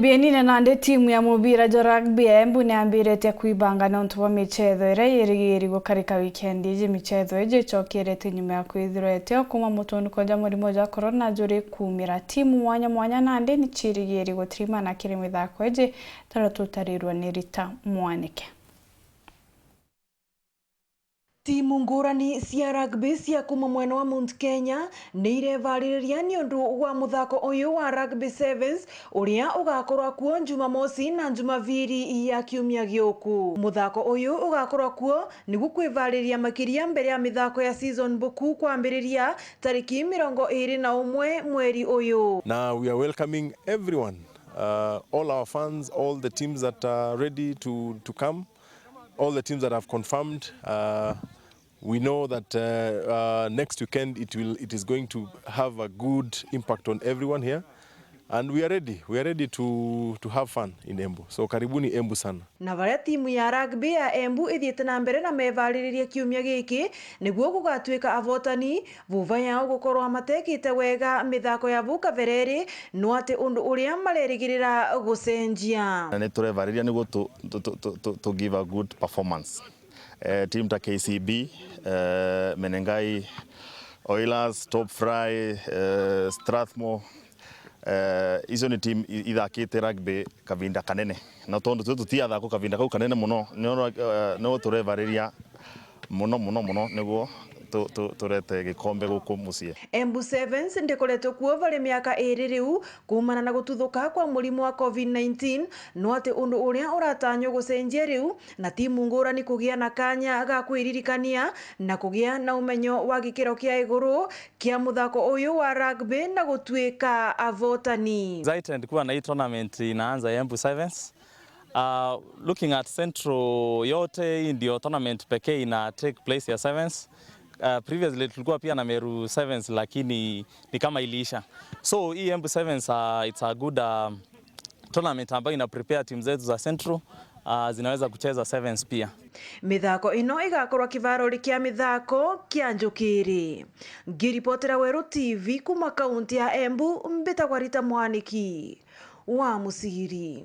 Ibienine nande timu ya mubira jo rugby ya Embu niambirete kuibanga na untu wa michetho ira yirigiri gukarika weekend iji michetho iji chokirete nyuma ya kwithirwete kuma mutunduko ja murimo ja corona juri kumira timu mwanya nande ni chirigiri gutrima na kiri mithako iji taratutarirwa ni Rita Mwanike. Timu ngurani cia rugby cia kuma mwena wa Mount Kenya ni irevaririria ni undu wa muthako uyu wa rugby sevens uria ugakorwa kuo Jumamosi na Jumaviri ya kiumia giuku. Muthako uyu ugakorwa kuo ni gukwivariria makiria mbere ya mithako ya season boku kwambiriria tariki 21 mweri uyu. Now we are welcoming everyone, all our fans, all the teams that are ready to come. All the teams that have confirmed, we know that next weekend it is going to have a good impact on everyone here, and we are ready to have fun in Embu. So karibuni Embu sana. Na varia timu ya rugby ya Embu ithiete na mbere na mevaririria kiumia giki niguo gugatwika avotani vuva yao gukorwa matekite wega mithako ya vuka vereri no ati undu uria marerigirira gucenjia. Na turevariria niguo to give a good performance. Team ta KCB, Menengai, Oilers, Top Fry, Strathmore, izo ni team ithakite rugby kavinda kanene na tondu tutia thako kavinda kau kanene muno no turevariria muno niguo turete gikombe guku mucie. Embu Sevens ndikoretwo kuo vari miaka iri riu kumana na gututhuka kwa murimu wa COVID-19 no ati undu uria uratanywo gucenjia riu na timu ngurani kugia na kanya ga kwiririkania na kugia na umenyo wa gikiro kia iguru kia muthako uyu wa rugby na gutwika avotani. Excited kuwa na hii tournament inaanza Embu Sevens. Looking at Central yote ndio tournament pekee ina take place ya Sevens. Previously tulikuwa pia na Meru Sevens lakini ni kama iliisha. So hii Embu Sevens it's a good tournament ambayo ina prepare team zetu za Central zinaweza kucheza Sevens pia. Mithako ino igakorwa kivarori kia mithako kia Gûcokera. Ngiripotera Weru TV kuma kaunti ya Embu mbitagwa Rita Mwaniki wa Musiri.